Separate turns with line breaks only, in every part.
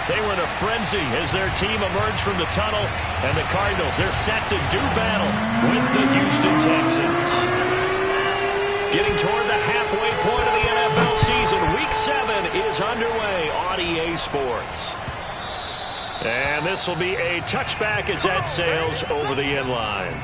They were in a frenzy as their team emerged from the tunnel, and the Cardinals, they're set to do battle with the Houston Texans. Getting toward the halfway point of the NFL season, Week 7 is underway on EA Sports. And this will be a touchback as that sails over the end line.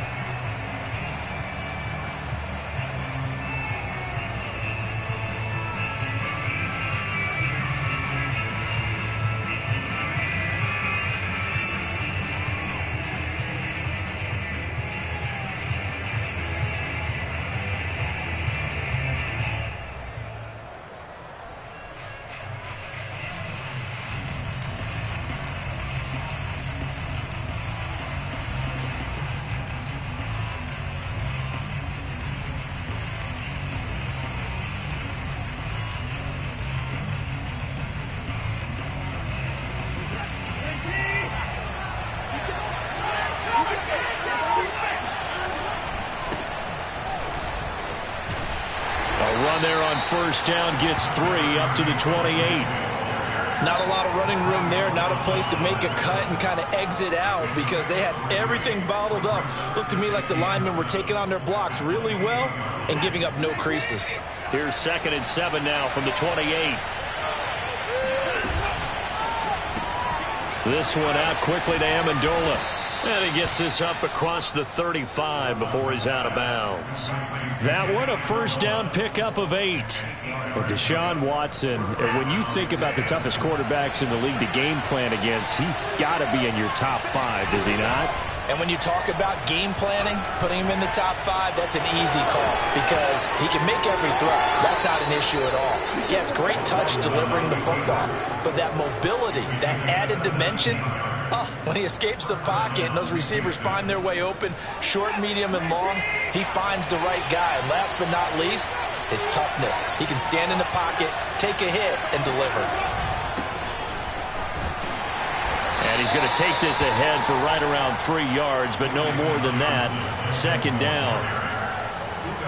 There on first down gets 3 up to the 28.
Not a lot of running room there, not a place to make a cut and kind of exit out because they had everything bottled up. Looked to me like the linemen were taking on their blocks really well and giving up no creases.
Here's 2nd and 7 now from the 28. This one out quickly to Amendola. And he gets this up across the 35 before he's out of bounds. That one, a first down pickup of 8. Well, Deshaun Watson, when you think about the toughest quarterbacks in the league to game plan against, he's got to be in your top 5, does he not?
And when you talk about game planning, putting him in the top 5, that's an easy call because he can make every throw. That's not an issue at all. He has great touch delivering the football, but that mobility, that added dimension, when he escapes the pocket and those receivers find their way open, short, medium, and long, he finds the right guy. And last but not least, his toughness. He can stand in the pocket, take a hit, and deliver.
And he's going to take this ahead for right around 3 yards, but no more than that. 2nd down.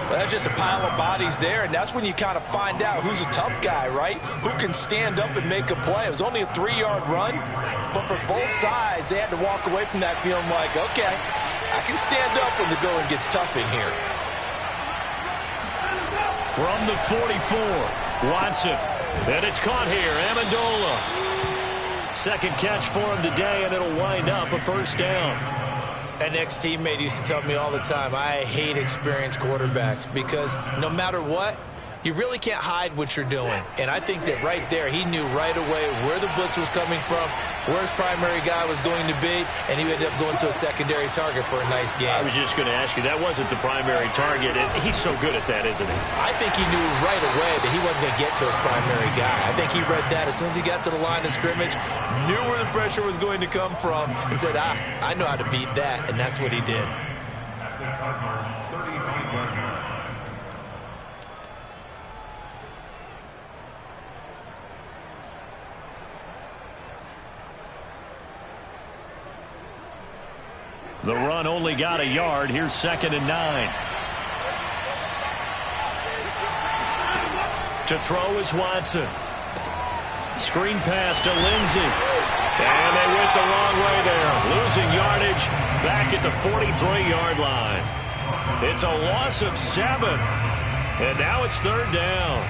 Well, that's just a pile of bodies there, and that's when you kind of find out who's a tough guy, right? Who can stand up and make a play. It was only a 3-yard run, but for both sides, they had to walk away from that feeling like, okay, I can stand up when the going gets tough in here.
From the 44, Watson. And it's caught here, Amendola. 2nd catch for him today, and it'll wind up a first down.
An ex-teammate used to tell me all the time, I hate experienced quarterbacks because no matter what, you really can't hide what you're doing. And I think that right there, he knew right away where the blitz was coming from, where his primary guy was going to be, and he ended up going to a secondary target for a nice game.
I was just going to ask you, that wasn't the primary target. He's so good at that, isn't he?
I think he knew right away that he wasn't going to get to his primary guy. I think he read that as soon as he got to the line of scrimmage, knew where the pressure was going to come from, and said, I know how to beat that, and that's what he did.
The run only got a yard. Here's 2nd and 9. To throw is Watson. Screen pass to Lindsey. And they went the wrong way there. Losing yardage back at the 43-yard line. It's a loss of 7. And now it's 3rd down.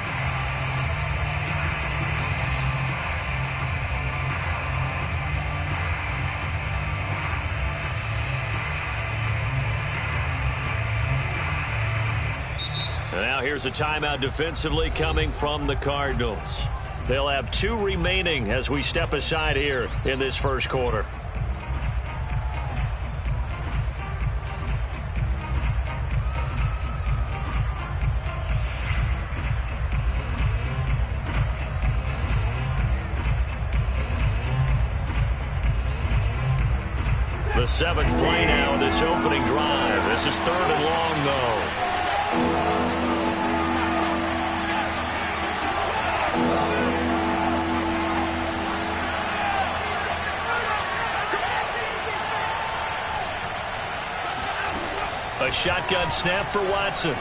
Now here's a timeout defensively coming from the Cardinals. They'll have 2 remaining as we step aside here in this first quarter. The 7th play now in this opening drive. This is 3rd and long, though. A shotgun snap for Watson. Under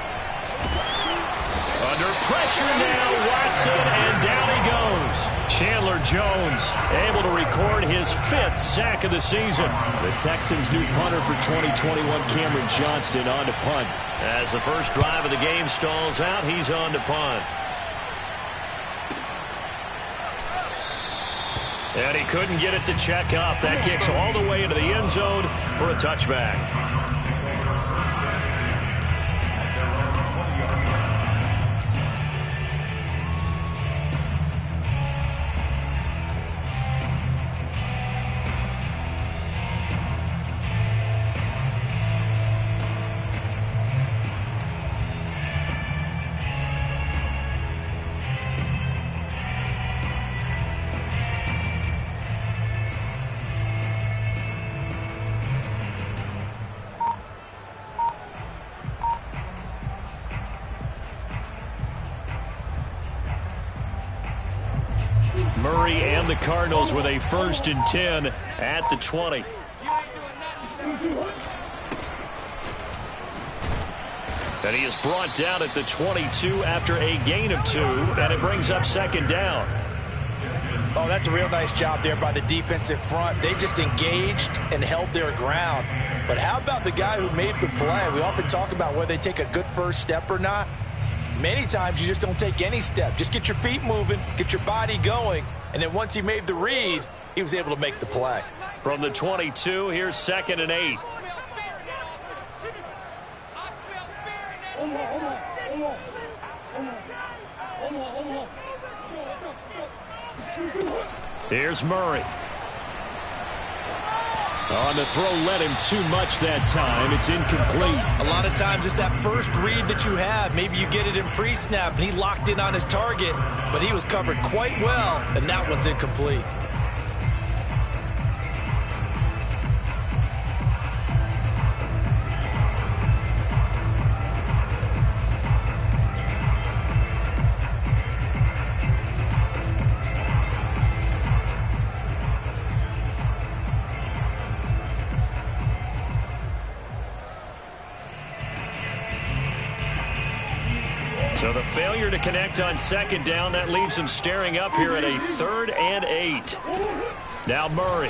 pressure now, Watson. Jackson, and down he goes. Chandler Jones able to record his 5th sack of the season.
The Texans' new punter for 2021, Cameron Johnston, on to punt.
As the first drive of the game stalls out, he's on to punt. And he couldn't get it to check up. That kicks all the way into the end zone for a touchback. Murray and the Cardinals with a 1st and 10 at the 20. And he is brought down at the 22 after a gain of 2, and it brings up 2nd down.
Oh, that's a real nice job there by the defensive front. They just engaged and held their ground. But how about the guy who made the play? We often talk about whether they take a good first step or not. Many times you just don't take any step. Just get your feet moving, get your body going, and then once he made the read, he was able to make the play.
From the 22, here's 2nd and 8. Here's Murray.
On the throw, led him too much that time. It's incomplete.
A lot of times it's that first read that you have. Maybe you get it in pre-snap, and he locked in on his target, but he was covered quite well, and that one's incomplete.
So the failure to connect on 2nd down, that leaves him staring up here at a 3rd and 8. Now Murray.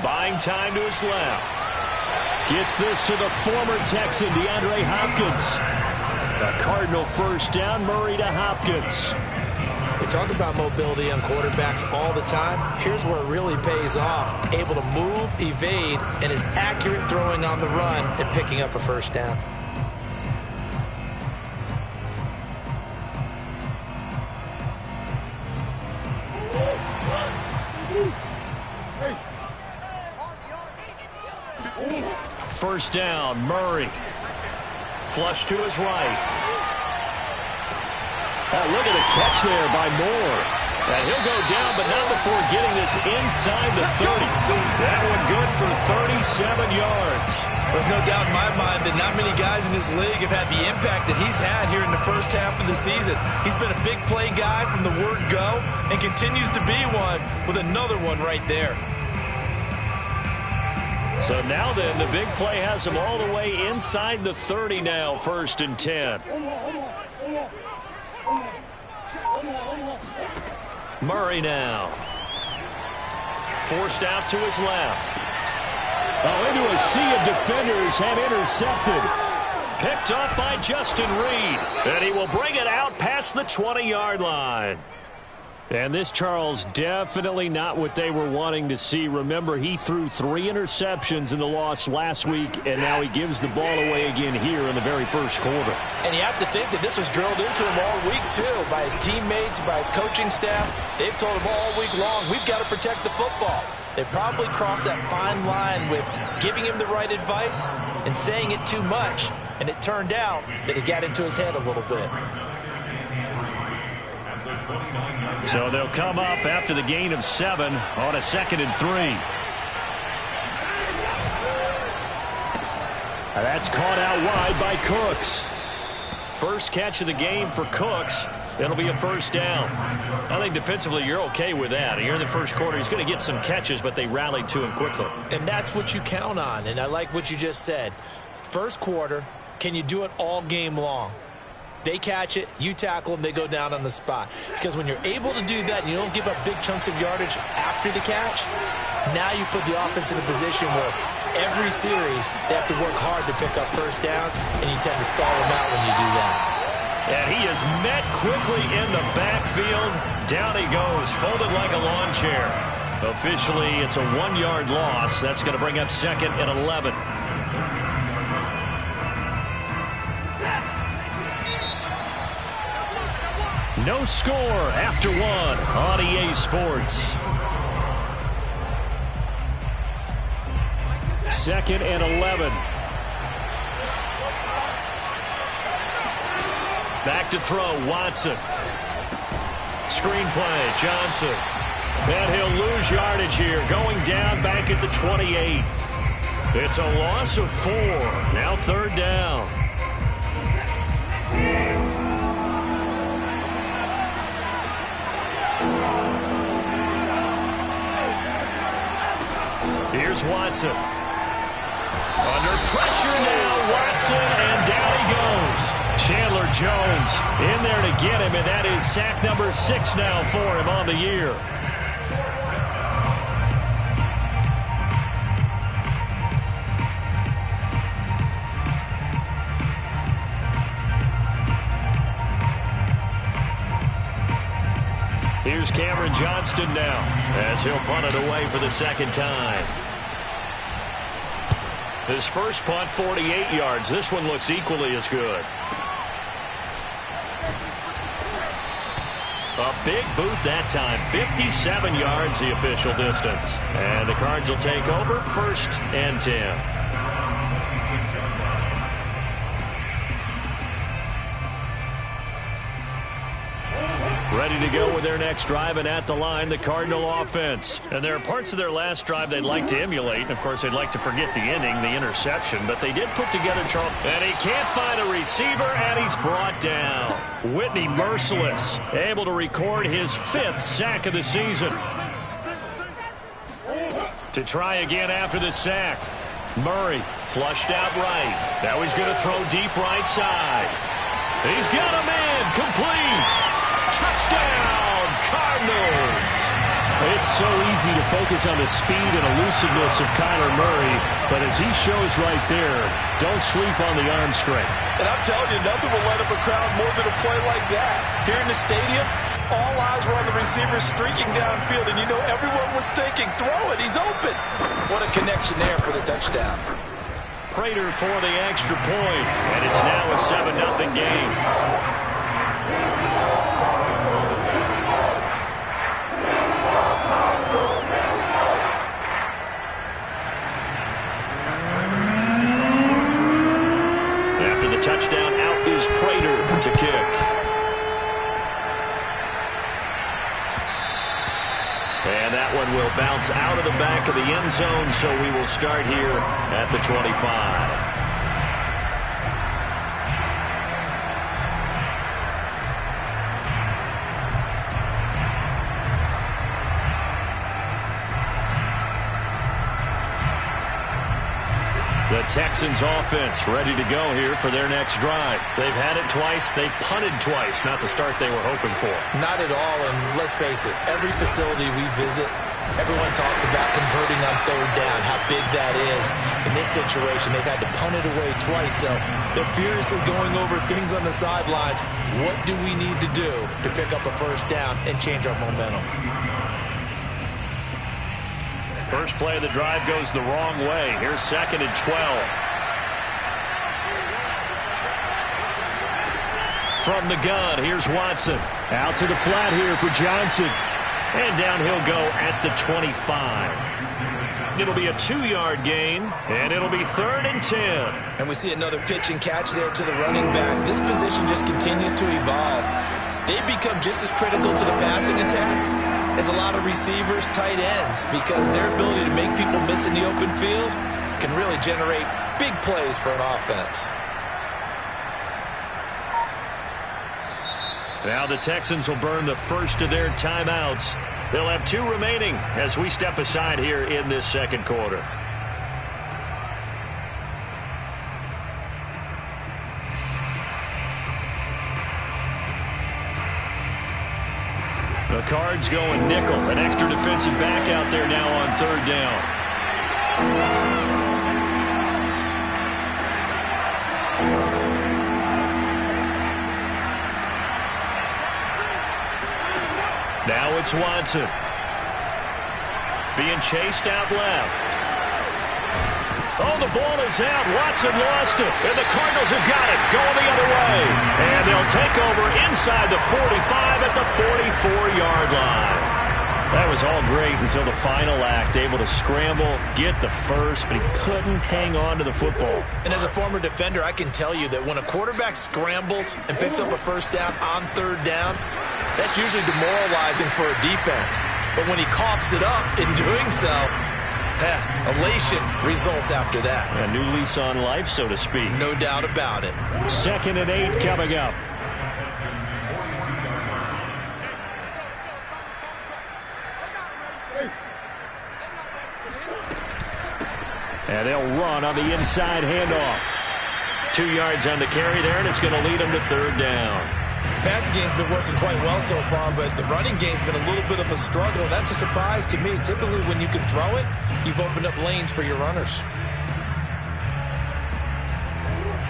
Buying time to his left.
Gets this to the former Texan, DeAndre Hopkins. A Cardinal 1st down, Murray to Hopkins.
They talk about mobility on quarterbacks all the time. Here's where it really pays off. Able to move, evade, and is accurate throwing on the run and picking up a 1st down.
First down, Murray. Flush to his right.
Oh, look at the catch there by Moore.
And he'll go down, but not before getting this inside the 30. That one good for 37 yards.
There's no doubt in my mind that not many guys in this league have had the impact that he's had here in the first half of the season. He's been a big play guy from the word go and continues to be one with another one right there.
So now then, the big play has him all the way inside the 30 now, 1st and 10. Murray now. Forced out to his left.
Oh, into a sea of defenders and intercepted.
Picked off by Justin Reed. And he will bring it out past the 20-yard line.
And this, Charles, definitely not what they were wanting to see. Remember, he threw 3 interceptions in the loss last week, and now he gives the ball away again here in the very first quarter.
And you have to think that this was drilled into him all week, too, by his teammates, by his coaching staff. They've told him all week long, we've got to protect the football. They probably crossed that fine line with giving him the right advice and saying it too much, and it turned out that it got into his head a little bit.
So they'll come up after the gain of 7 on a 2nd and 3.
That's caught out wide by Cooks.
First catch of the game for Cooks. It'll be a 1st down. I think defensively you're okay with that. Here in the first quarter, he's going to get some catches, but they rallied to him quickly.
And that's what you count on, and I like what you just said. First quarter, can you do it all game long? They catch it, you tackle them, they go down on the spot. Because when you're able to do that and you don't give up big chunks of yardage after the catch, now you put the offense in a position where every series they have to work hard to pick up first downs, and you tend to stall them out when you do that.
And he is met quickly in the backfield. Down he goes, folded like a lawn chair. Officially, it's a 1-yard loss. That's going to bring up 2nd and 11. No score after 1 on EA Sports. 2nd and 11. Back to throw, Watson. Screen play, Johnson. And he'll lose yardage here, going down back at the 28. It's a loss of 4. Now 3rd down. Here's Watson. Under pressure now, Watson, and down he goes. Chandler Jones in there to get him, and that is sack number 6 now for him on the year. Here's Cameron Johnston now as he'll punt it away for the 2nd time. His first punt, 48 yards. This one looks equally as good. A big boot that time. 57 yards the official distance. And the Cards will take over 1st and 10. Ready to go with their next drive, and at the line, the Cardinal offense. And there are parts of their last drive they'd like to emulate. And, of course, they'd like to forget the ending, the interception. But they did put together Charles. And he can't find a receiver, and he's brought down. Whitney merciless, able to record his 5th sack of the season. To try again after the sack. Murray flushed out right. Now he's going to throw deep right side. He's got a man complete. Touchdown, Cardinals! It's so easy to focus on the speed and elusiveness of Kyler Murray, but as he shows right there, don't sleep on the arm strength.
And I'm telling you, nothing will light up a crowd more than a play like that. Here in the stadium, all eyes were on the receiver streaking downfield, and you know everyone was thinking, throw it, he's open. What a connection there for the touchdown.
Prater for the extra point, and it's now a 7-0 game. Touchdown, out is Prater to kick. And that one will bounce out of the back of the end zone, so we will start here at the 25. The Texans offense ready to go here for their next drive. They've had it twice. They've punted twice. Not the start they were hoping for.
Not at all, and let's face it, every facility we visit, everyone talks about converting on 3rd down, how big that is. In this situation, they've had to punt it away twice, so they're furiously going over things on the sidelines. What do we need to do to pick up a first down and change our momentum?
First play of the drive goes the wrong way. Here's 2nd and 12. From the gun, here's Watson. Out to the flat here for Johnson. And down he'll go at the 25. It'll be a 2-yard gain, and it'll be 3rd and 10.
And we see another pitch and catch there to the running back. This position just continues to evolve. They become just as critical to the passing attack as a lot of receivers, tight ends, because their ability to make people miss in the open field can really generate big plays for an offense.
Now the Texans will burn the first of their timeouts. They'll have 2 remaining as we step aside here in this 2nd quarter. Cards going nickel. An extra defensive back out there now on third down. Now it's Watson. Being chased out left. Oh, the ball is out. Watson lost it. And the Cardinals have got it. Going the other way. And they'll take over inside the 45 at the 44-yard line. That was all great until the final act. Able to scramble, get the first, but he couldn't hang on to the football.
And as a former defender, I can tell you that when a quarterback scrambles and picks up a first down on third down, that's usually demoralizing for a defense. But when he coughs it up in doing so, elation results after that.
A new lease on life, so to speak.
No doubt about it.
2nd and 8 coming up. And they'll run on the inside handoff. 2 yards on the carry there, and it's going to lead them to third down.
The passing game's been working quite well so far, but the running game's been a little bit of a struggle. That's a surprise to me. Typically, when you can throw it, you've opened up lanes for your runners.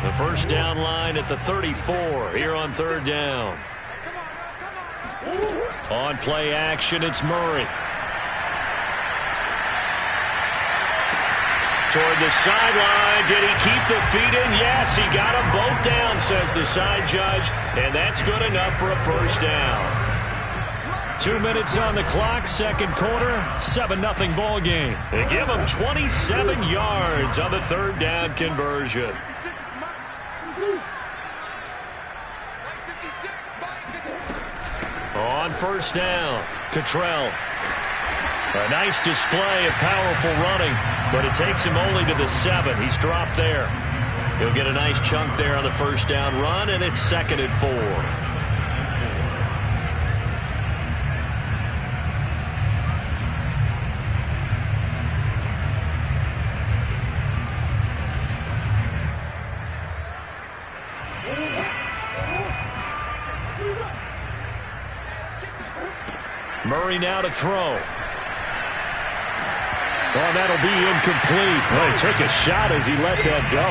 The first down line at the 34 here on third down. On play action, it's Murray. Toward the sideline. Did he keep the feet in? Yes, he got them both down, says the side judge. And that's good enough for a first down. 2 minutes on the clock, second quarter, 7-0 ball game. They give him 27 yards on the third down conversion. On first down, Cottrell. A nice display of powerful running, but it takes him only to the 7. He's dropped there. He'll get a nice chunk there on the first down run, and it's 2nd and 4. Murray now to throw. Oh, that'll be incomplete. Well, he took a shot as he let that go.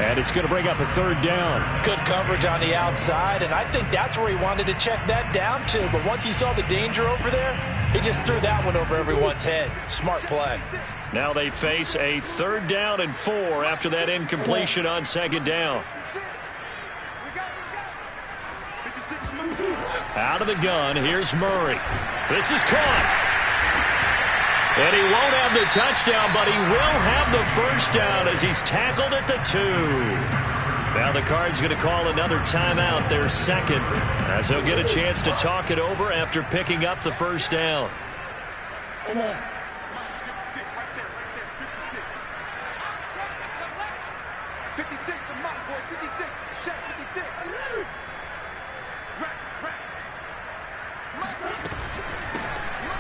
And it's going to bring up a third down.
Good coverage on the outside, and I think that's where he wanted to check that down to. But once he saw the danger over there, he just threw that one over everyone's head. Smart play.
Now they face a 3rd down and 4 after that incompletion on 2nd down. Out of the gun, here's Murray. This is caught. And he won't have the touchdown, but he will have the first down as he's tackled at the 2. Now the Cards going to call another timeout, their second, as he'll get a chance to talk it over after picking up the first down.
Come on. 56, the mark, boys, 56. Shot 56.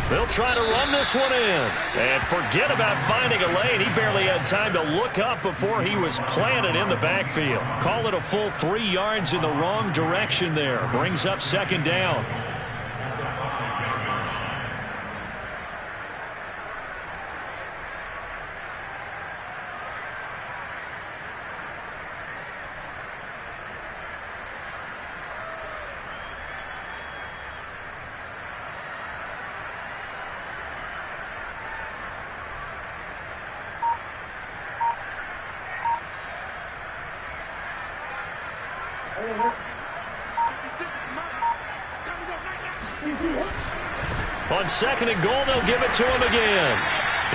They'll try to run this one in. And forget about finding a lane. He barely had time to look up before he was planted in the backfield. Call it a full 3 yards in the wrong direction there. Brings up 2nd down. On 2nd and goal, they'll give it to him again.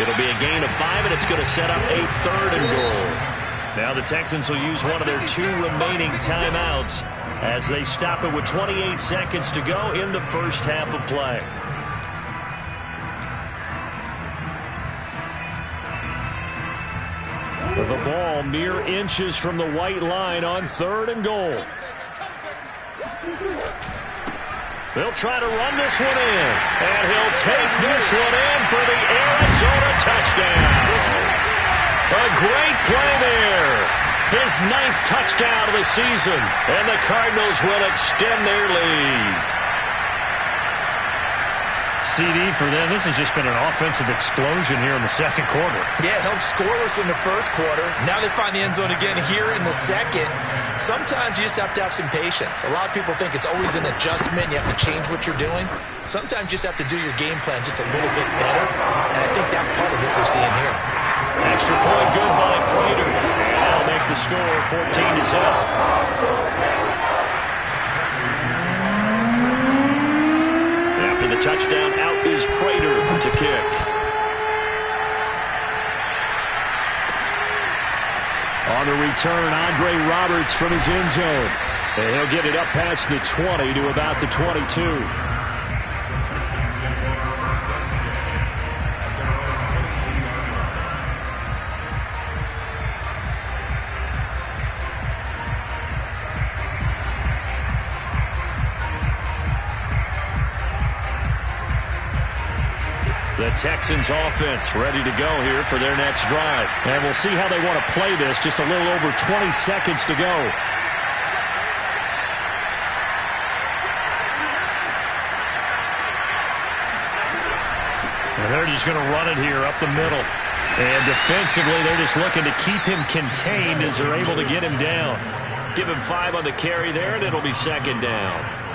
It'll be a gain of 5, and it's going to set up a 3rd and goal. Now the Texans will use one of their 2 remaining timeouts as they stop it with 28 seconds to go in the first half of play. The ball mere inches from the white line on 3rd and goal. They'll try to run this one in, and he'll take this one in for the Arizona touchdown. A great play there. His 9th touchdown of the season, and the Cardinals will extend their lead. CD for them. This has just been an offensive explosion here in the second quarter.
Yeah, held scoreless in the first quarter. Now they find the end zone again here in the second. Sometimes you just have to have some patience. A lot of people think it's always an adjustment. You have to change what you're doing. Sometimes you just have to do your game plan just a little bit better. And I think that's part of what we're seeing here.
Extra point good by Prater. And that'll make the score 14-7. After the touchdown, out is Prater to kick. On the return, Andre Roberts from his end zone. And he'll get it up past the 20 to about the 22. The Texans offense ready to go here for their next drive. And we'll see how they want to play this. Just a little over 20 seconds to go. And they're just going to run it here up the middle. And defensively, they're just looking to keep him contained as they're able to get him down. Give him 5 on the carry there, and it'll be second down.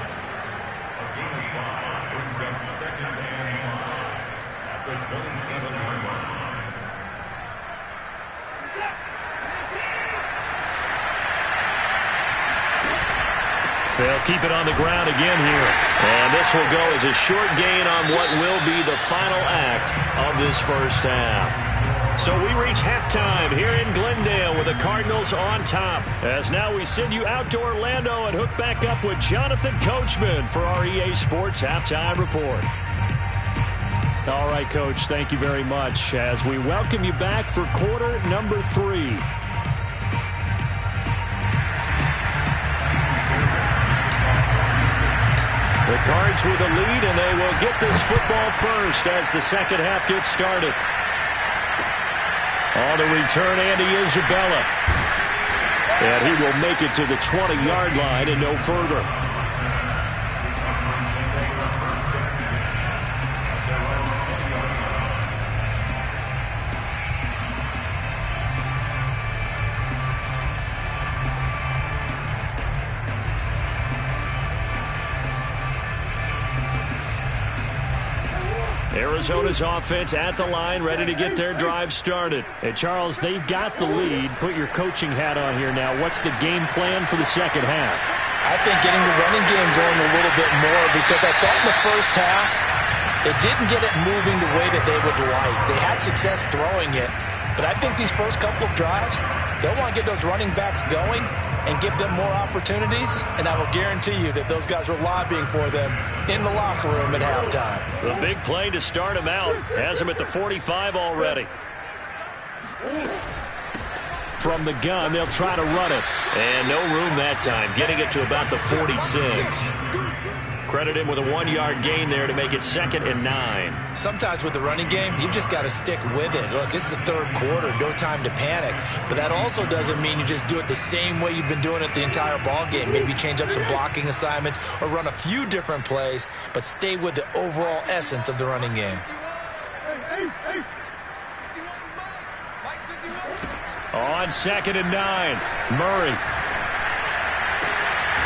They'll keep it on the ground again here. And this will go as a short gain on what will be the final act of this first half. So we reach halftime here in Glendale with the Cardinals on top. As now we send you out to Orlando and hook back up with Jonathan Coachman for our EA Sports Halftime Report. All right, Coach, thank you very much as we welcome you back for quarter number 3. The Cards with a lead, and they will get this football first as the second half gets started. On the return, Andy Isabella. And he will make it to the 20-yard line and no further. Arizona's offense at the line, ready to get their drive started. And, Charles, they've got the lead. Put your coaching hat on here now. What's the game plan for the second half?
I think getting the running game going a little bit more because I thought in the first half it didn't get it moving the way that they would like. They had success throwing it, but I think these first couple of drives, they'll want to get those running backs going and give them more opportunities, and I will guarantee you that those guys were lobbying for them in the locker room at halftime.
The big play to start him out has him at the 45 already. From the gun, they'll try to run it. And no room that time, getting it to about the 46. Credit him with a 1-yard gain there to make it 2nd and 9.
Sometimes with the running game, you've just got to stick with it. Look, this is the third quarter, no time to panic. But that also doesn't mean you just do it the same way you've been doing it the entire ball game. Maybe change up some blocking assignments or run a few different plays, but stay with the overall essence of the running game.
On 2nd and 9, Murray.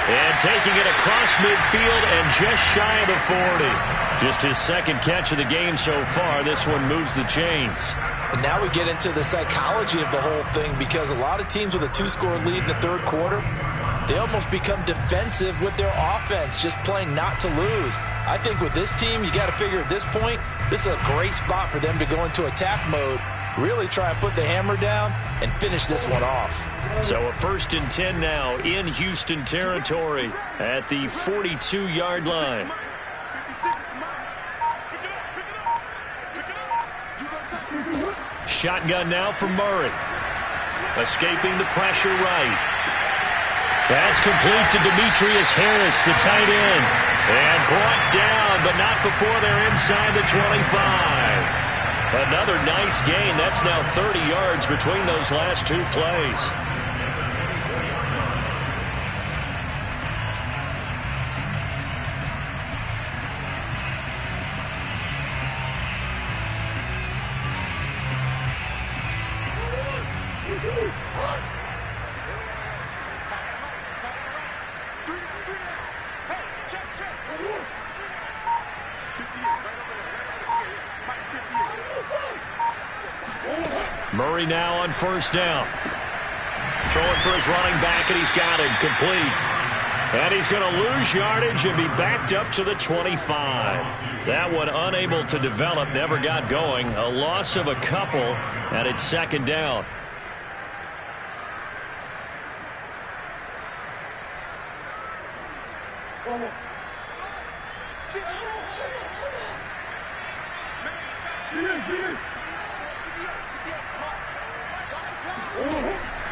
And taking it across midfield and just shy of the 40. Just his second catch of the game so far. This one moves the chains.
And now we get into the psychology of the whole thing because a lot of teams with a 2-score lead in the third quarter, they almost become defensive with their offense, just playing not to lose. I think with this team, you got to figure at this point, this is a great spot for them to go into attack mode, really try and put the hammer down and finish this one off.
So a 1st and 10 now in Houston territory at the 42-yard line. Shotgun now for Murray. Escaping the pressure right. That's complete to Demetrius Harris, the tight end. And brought down, but not before they're inside the 25. Another nice gain. That's now 30 yards between those last 2 plays. Murray now on first down. Throwing for his running back, and he's got it complete. And he's going to lose yardage and be backed up to the 25. That one unable to develop, never got going. A loss of a couple, and it's second down.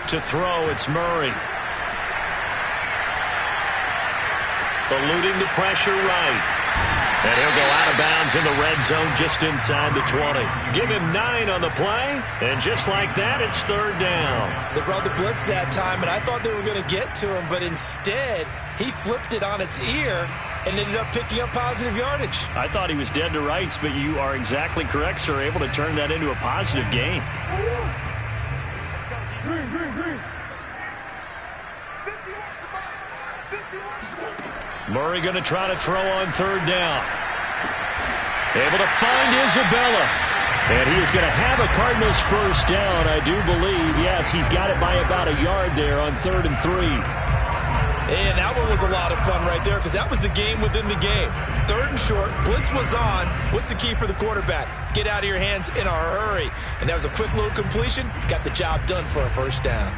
To throw, it's Murray. Eluding the pressure right. And he'll go out of bounds in the red zone just inside the 20. Give him 9 on the play, and just like that, it's third down.
They brought the blitz that time, and I thought they were going to get to him, but instead, he flipped it on its ear and ended up picking up positive yardage.
I thought he was dead to rights, but you are exactly correct, sir. Able to turn that into a positive gain. Murray going to try to throw on third down. Able to find Isabella. And he is going to have a Cardinals first down, I do believe. Yes, he's got it by about a yard there on 3rd and 3.
And that one was a lot of fun right there because that was the game within the game. 3rd and short, blitz was on. What's the key for the quarterback? Get out of your hands in a hurry. And that was a quick little completion. Got the job done for a first down.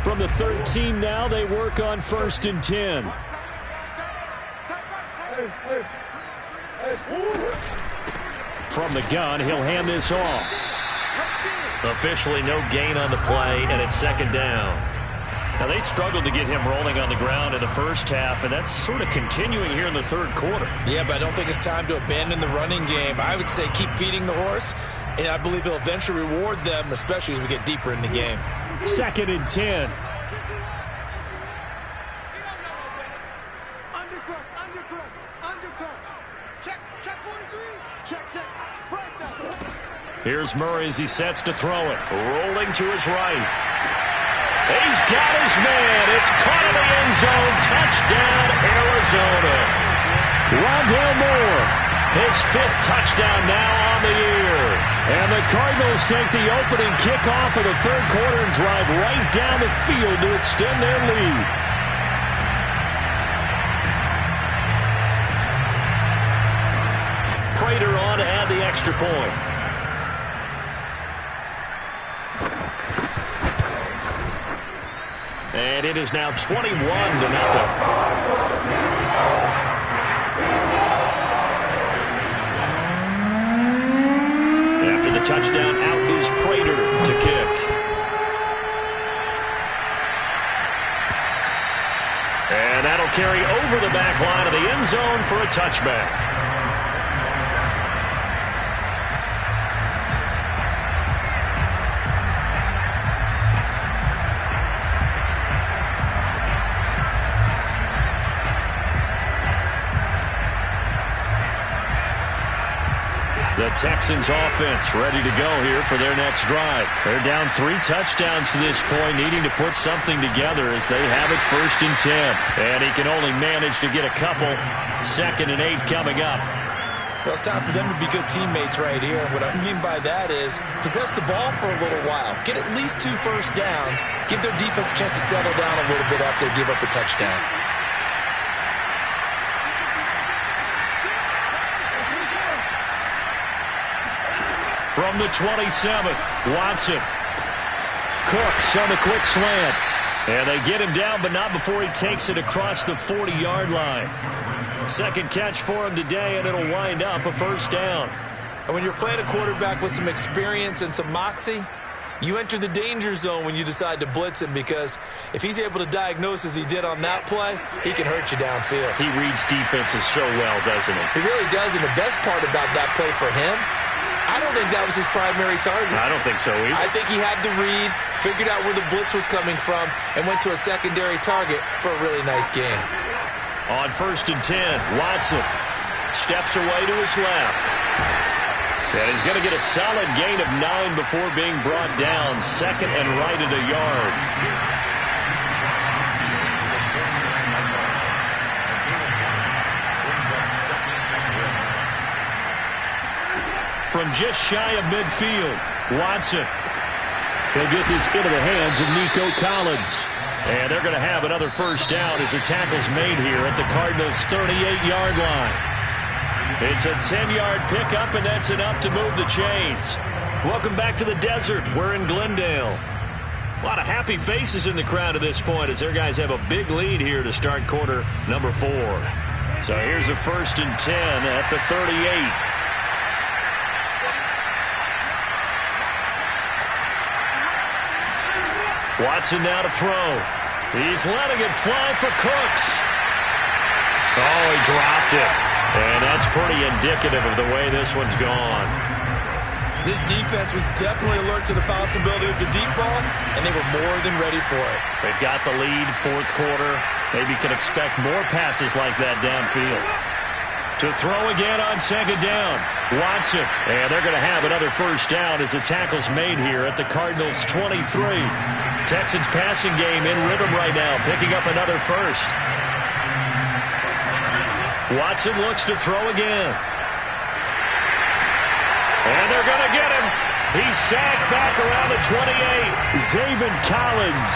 From the 13 now, they work on 1st and 10. From the gun, he'll hand this off. Officially no gain on the play, and it's second down. Now, they struggled to get him rolling on the ground in the first half, and that's sort of continuing here in the third quarter.
Yeah, but I don't think it's time to abandon the running game. I would say keep feeding the horse, and I believe he'll eventually reward them, especially as we get deeper in the game.
2nd and 10. Here's Murray as he sets to throw it. Rolling to his right. He's got his man. It's caught in the end zone. Touchdown, Arizona. Rondale Moore, his 5th touchdown now on the year. And the Cardinals take the opening kickoff of the third quarter and drive right down the field to extend their lead. Prater on to add the extra point. And it is now 21-0. After the touchdown, out is Prater to kick. And that'll carry over the back line of the end zone for a touchback. The Texans offense ready to go here for their next drive. They're down 3 touchdowns to this point, needing to put something together as they have it 1st and 10. And he can only manage to get a couple. 2nd and 8 coming up.
Well, it's time for them to be good teammates right here. What I mean by that is possess the ball for a little while. Get at least 2 first downs. Give their defense a chance to settle down a little bit after they give up a touchdown.
From the 27, Watson. Cooks on the quick slant. And they get him down, but not before he takes it across the 40-yard line. 2nd catch for him today, and it'll wind up a first down.
And when you're playing a quarterback with some experience and some moxie, you enter the danger zone when you decide to blitz him, because if he's able to diagnose as he did on that play, he can hurt you downfield.
He reads defenses so well, doesn't he?
He really does, and the best part about that play for him, I don't think that was his primary target.
I don't think so either.
I think he had the read, figured out where the blitz was coming from, and went to a secondary target for a really nice game.
On 1st and 10, Watson steps away to his left. And he's going to get a solid gain of 9 before being brought down. 2nd and right at a yard.
from just shy of midfield. Watson.
He'll get this into the hands of Nico Collins.
And they're going to have another first down as the tackle's made here at the Cardinals' 38-yard line. It's a 10-yard pickup, and that's enough to move the chains. Welcome back to the desert. We're in Glendale. A lot of happy faces in the crowd at this point as their guys have a big lead here to start quarter number 4. So here's a 1st and 10 at the 38. Watson now to throw. He's letting it fly for Cooks. Oh, he dropped it. And that's pretty indicative of the way this one's gone.
This defense was definitely alert to the possibility of the deep ball, and they were more than ready for it.
They've got the lead, 4th quarter. Maybe can expect more passes like that downfield. To throw again on 2nd down. Watson. And they're going to have another first down as the tackle's made here at the Cardinals' 23. Texans passing game in rhythm right now, picking up another first. Watson looks to throw again. And they're going to get him. He's sacked back around the 28. Zaven Collins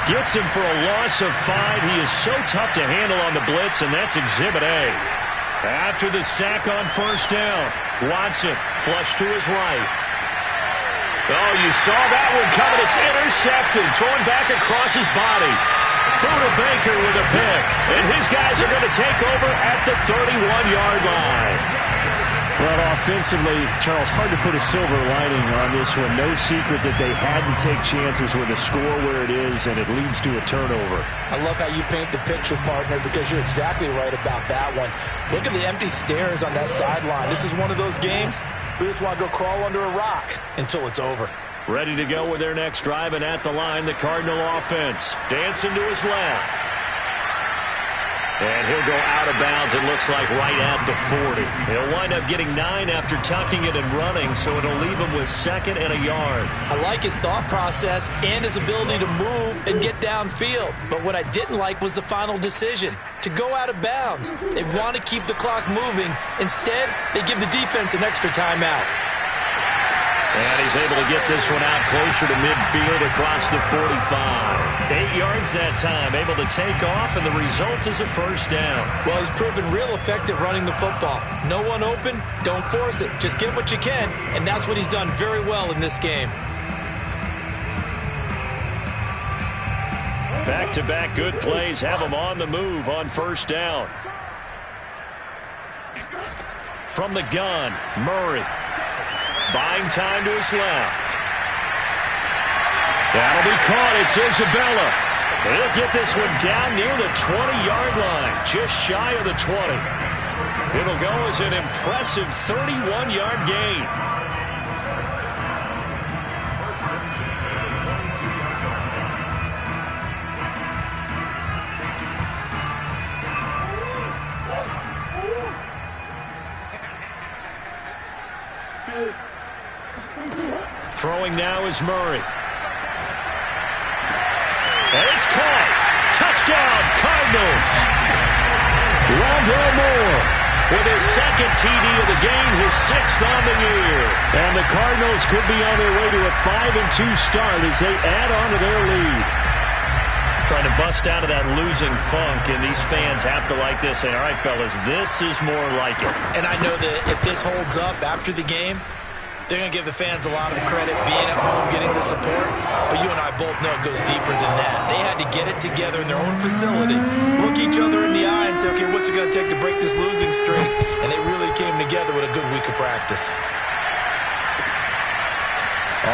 gets him for a loss of 5. He is so tough to handle on the blitz, and that's Exhibit A. After the sack on first down, Watson flush to his right. Oh, you saw that one coming. It's intercepted. Throwing back across his body. Buda Baker with a pick. And his guys are going to take over at the 31-yard line.
Well, offensively, Charles, hard to put a silver lining on this one. No secret that they had to take chances with a score where it is, and it leads to a turnover.
I love how you paint the picture, partner, because you're exactly right about that one. Look at the empty stares on that sideline. This is one of those games we just want to go crawl under a rock until it's over.
Ready to go with their next drive, and at the line, the Cardinal offense. Dancing to his left. And he'll go out of bounds, it looks like, right at the 40. He'll wind up getting 9 after tucking it and running, so it'll leave him with 2nd and a yard.
I like his thought process and his ability to move and get downfield. But what I didn't like was the final decision, to go out of bounds. They want to keep the clock moving. Instead, they give the defense an extra timeout.
And he's able to get this one out closer to midfield across the 45. 8 yards that time, able to take off, and the result is a first down.
Well, he's proven real effective running the football. No one open, don't force it. Just get what you can, and that's what he's done very well in this game.
Back-to-back good plays have him on the move on first down. From the gun, Murray. Buying time to his left. That'll be caught. It's Isabella. He'll get this one down near the 20-yard line, just shy of the 20. It'll go as an impressive 31-yard gain. Throwing now is Murray. And it's caught. Touchdown, Cardinals. Rondell Moore with his 2nd TD of the game, his 6th on the year. And the Cardinals could be on their way to a 5-2 start as they add on to their lead. Trying to bust out of that losing funk, and these fans have to like this. And all right, fellas, this is more like it.
And I know that if this holds up after the game, they're going to give the fans a lot of the credit being at home, getting the support. But you and I both know it goes deeper than that. They had to get it together in their own facility, look each other in the eye and say, okay, what's it going to take to break this losing streak? And they really came together with a good week of practice.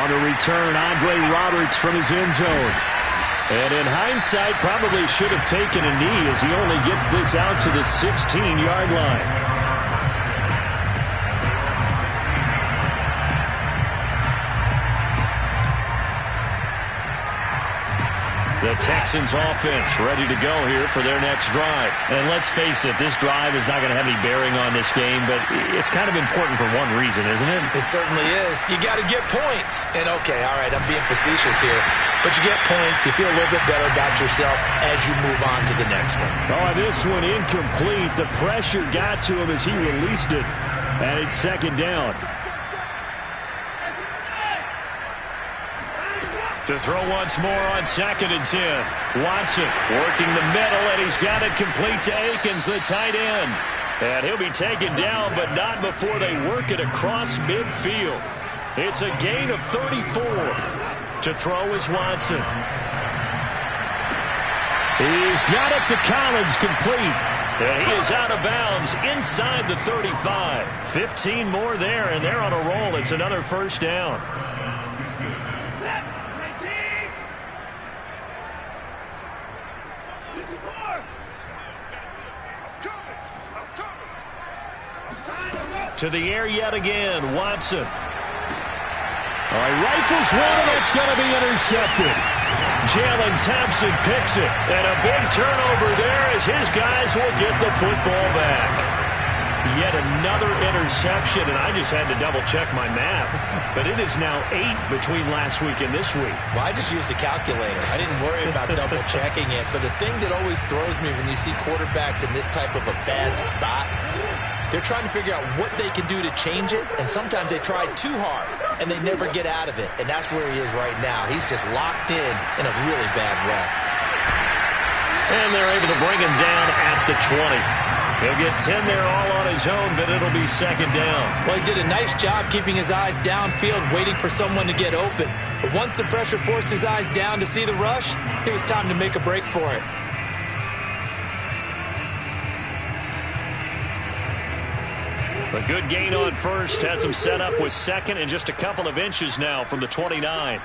On the return, Andre Roberts from his end zone. And in hindsight, probably should have taken a knee as he only gets this out to the 16-yard line.
The Texans offense ready to go here for their next drive. And let's face it, this drive is not going to have any bearing on this game, but it's kind of important for one reason, isn't it?
It certainly is. You got to get points. And okay, all right, I'm being facetious here, but you get points, you feel a little bit better about yourself as you move on to the next one.
Oh, this one incomplete. The pressure got to him as he released it, and it's 2nd down. To throw once more on 2nd and 10. Watson working the middle, and he's got it complete to Akins, the tight end. And he'll be taken down, but not before they work it across midfield. It's a gain of 34. To throw is Watson. He's got it to Collins, complete. And he is out of bounds inside the 35. 15 more there, and they're on a roll. It's another first down. To the air yet again, Watson. All right, rifles one, and it's going to be intercepted. Jalen Thompson picks it, and a big turnover there as his guys will get the football back. Yet another interception, and I just had to double-check my math. But it is now 8 between last week and this week.
Well, I just used a calculator. I didn't worry about double-checking it. But the thing that always throws me when you see quarterbacks in this type of a bad spot, they're trying to figure out what they can do to change it, and sometimes they try too hard, and they never get out of it. And that's where he is right now. He's just locked in a really bad way.
And they're able to bring him down at the 20. He'll get 10 there all on his own, but it'll be 2nd down.
Well, he did a nice job keeping his eyes downfield, waiting for someone to get open. But once the pressure forced his eyes down to see the rush, it was time to make a break for it.
A good gain on first has him set up with 2nd and just a couple of inches now from the 29.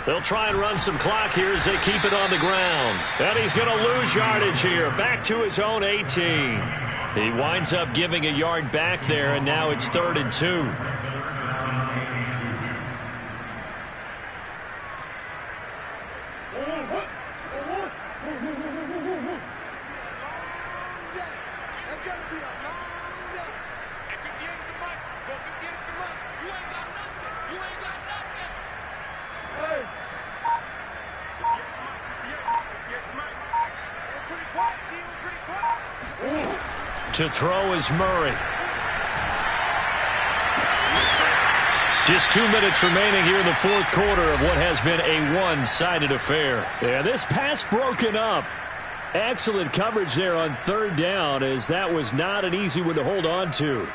They'll try and run some clock here as they keep it on the ground. And he's going to lose yardage here, back to his own 18. He winds up giving a yard back there, and now it's 3rd and 2. To throw is Murray. Just 2 minutes remaining here in the 4th quarter of what has been a one-sided affair. And this pass broken up. Excellent coverage there on 3rd down, as that was not an easy one to hold on to.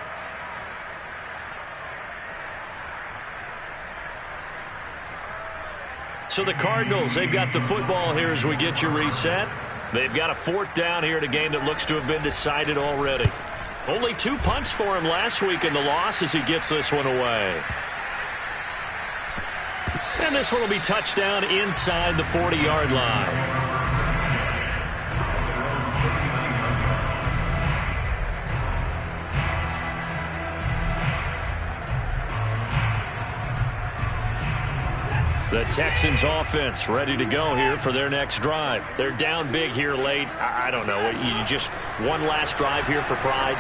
So the Cardinals, they've got the football here as we get you reset. They've got a 4th down here in a game that looks to have been decided already. Only 2 punts for him last week in the loss as he gets this one away. And this one will be touchdown inside the 40-yard line. The Texans offense ready to go here for their next drive. They're down big here late. I don't know. You just one last drive here for pride?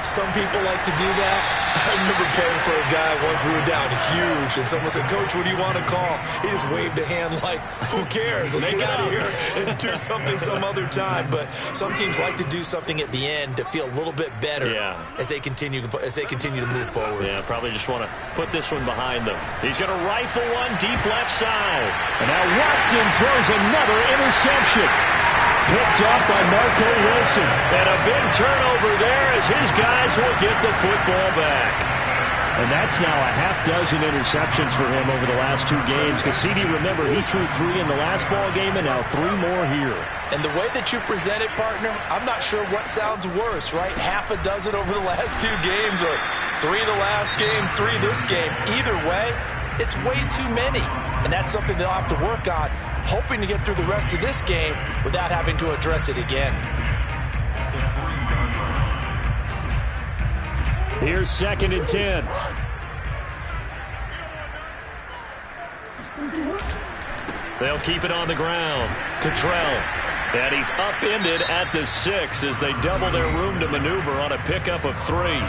Some people like to do that. I remember playing for a guy once. We were down huge, and someone said, "Coach, what do you want to call?" He just waved a hand like, "Who cares? Let's get out of here and do something some other time." But some teams like to do something at the end to feel a little bit better as they continue to move forward.
Yeah, probably just want to put this one behind them. He's going to rifle one deep left side. And now Watson throws another interception. Picked up by Marco Wilson. And a big turnover there as his guys will get the football back. And that's now a half-dozen interceptions for him over the last 2 games. Because CD, remember, he threw 3 in the last ball game and now 3 more here.
And the way that you present it, partner, I'm not sure what sounds worse, right? Half a dozen over the last 2 games, or 3 the last game, 3 this game. Either way, it's way too many. And that's something they'll have to work on, hoping to get through the rest of this game without having to address it again.
Here's 2nd and 10. They'll keep it on the ground. Cottrell. And he's upended at the 6 as they double their room to maneuver on a pickup of 3.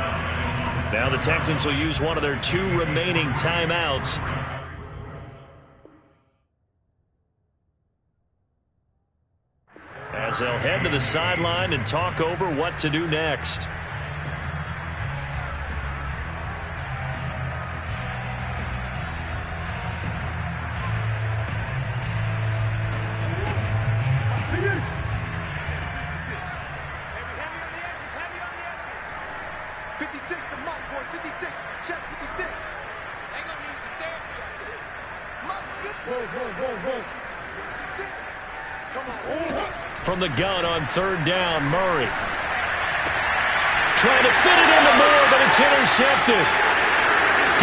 Now the Texans will use one of their 2 remaining timeouts. As they'll head to the sideline and talk over what to do next. from the gun on third down. Murray trying to fit it into Moore, but it's intercepted.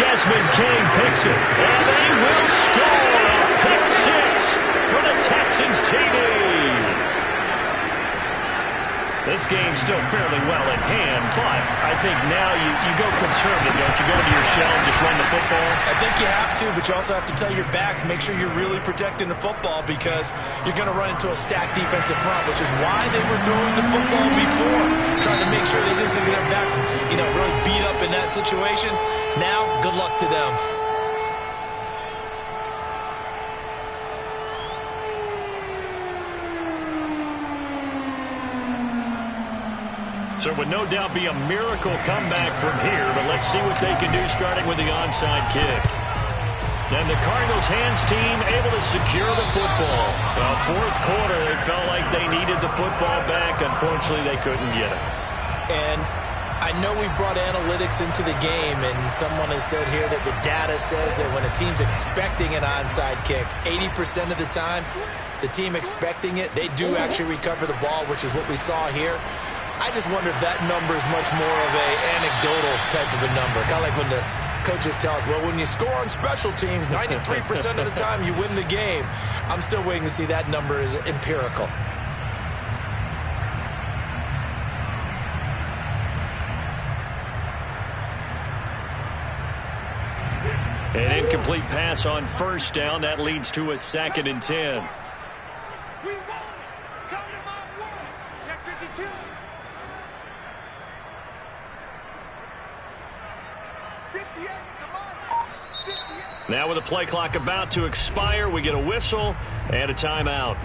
Desmond King picks it, and they will score a pick six for the Texans TD. This game's still fairly well in hand, but I think now you go conservative, don't you? Go into your shell and just run the football?
I think you have to, but you also have to tell your backs, make sure you're really protecting the football because you're going to run into a stacked defensive front, which is why they were throwing the football before, trying to make sure they didn't get their backs, really beat up in that situation. Now, good luck to them.
So it would no doubt be a miracle comeback from here, but let's see what they can do starting with the onside kick. And the Cardinals' hands team able to secure the football. Well, fourth quarter, they felt like they needed the football back. Unfortunately, they couldn't get it.
And I know we brought analytics into the game, and someone has said here that the data says that when a team's expecting an onside kick, 80% of the time, the team expecting it, they do actually recover the ball, which is what we saw here. I just wonder if that number is much more of an anecdotal type of a number. Kind of like when the coaches tell us, well, when you score on special teams, 93% of the time you win the game. I'm still waiting to see that number is empirical.
An incomplete pass on first down. That leads to a 2nd and 10. Now with the play clock about to expire, we get a whistle and a timeout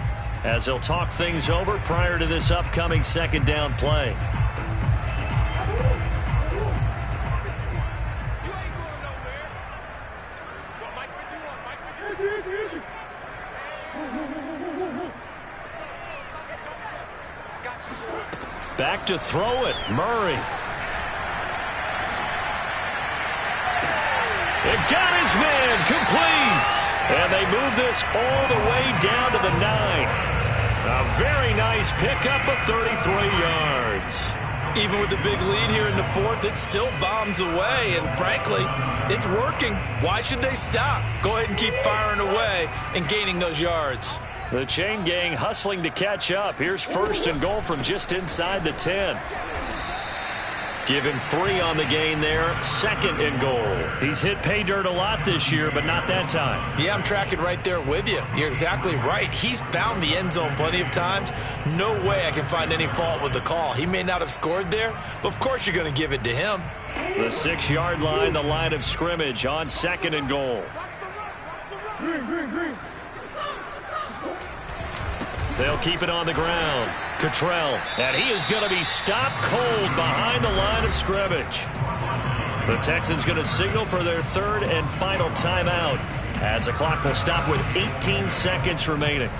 as they'll talk things over prior to this upcoming 2nd down play. Back to throw it, Murray. They've got his man complete. And they move this all the way down to the 9. A very nice pickup of 33 yards.
Even with the big lead here in the fourth, it still bombs away. And frankly, it's working. Why should they stop? Go ahead and keep firing away and gaining those yards.
The chain gang hustling to catch up. Here's 1st and goal from just inside the 10. Give him 3 on the gain there. 2nd and goal. He's hit pay dirt a lot this year, but not that time.
Yeah, I'm tracking right there with you. You're exactly right. He's found the end zone plenty of times. No way I can find any fault with the call. He may not have scored there, but of course you're going to give it to him.
The 6-yard line, the line of scrimmage on 2nd and goal. They'll keep it on the ground. Cottrell, and he is going to be stopped cold behind the line of scrimmage. The Texans going to signal for their 3rd and final timeout as the clock will stop with 18 seconds remaining.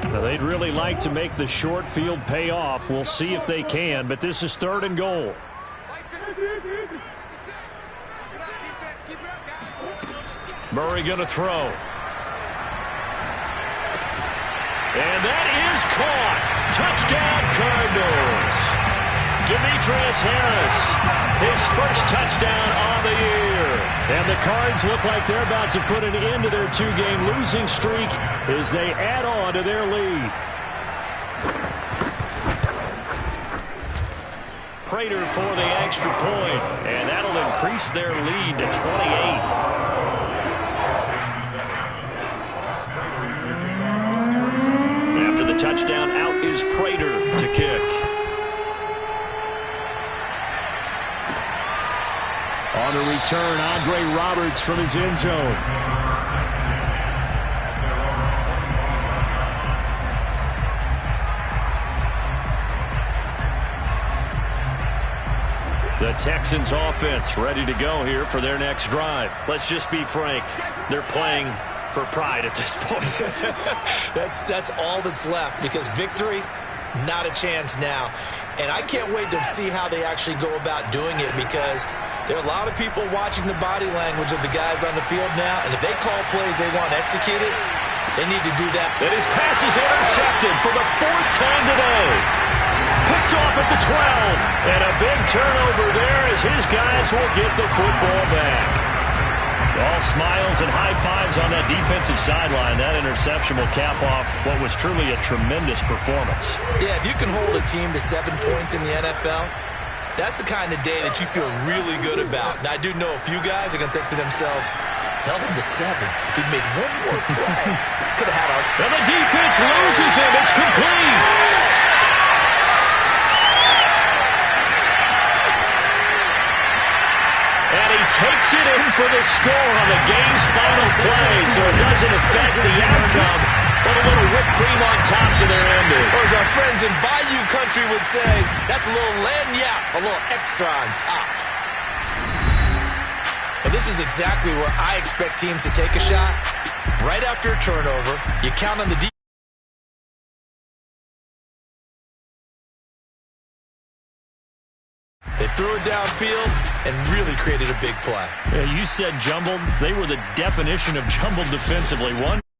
Now, they'd really like to make the short field pay off. We'll see if they can, but this is 3rd and goal. Murray going to throw. And that is caught. Touchdown, Cardinals. Demetrius Harris, his first touchdown on the year. And the Cards look like they're about to put an end to their 2-game losing streak as they add on to their lead. Prater for the extra point, and that'll increase their lead to 28. Touchdown, out is Prater to kick. On the return, Andre Roberts from his end zone. The Texans offense ready to go here for their next drive. Let's just be frank. They're playing for pride at this point.
That's all that's left because victory, not a chance now. And I can't wait to see how they actually go about doing it because there are a lot of people watching the body language of the guys on the field now, and if they call plays they want executed, They need to do that.
And his pass is intercepted for the 4th time today. Picked off at the 12. And a big turnover there as his guys will get the football back. All smiles and high fives on that defensive sideline. That interception will cap off what was truly a tremendous performance.
Yeah, if you can hold a team to 7 points in the NFL, that's the kind of day that you feel really good about. Now, I do know a few guys are going to think to themselves, held him to 7. If he'd made one more play, could have had our...
And the defense loses him. It's complete. And he takes it in for the score on the game's final play, so it doesn't affect the outcome, but a little whipped cream on top to their ending.
Or as our friends in Bayou Country would say, that's a little lagniappe, a little extra on top. Well, this is exactly where I expect teams to take a shot. Right after a turnover, you count on the defense. They threw it downfield and really created a big play.
You said jumbled. They were the definition of jumbled defensively. One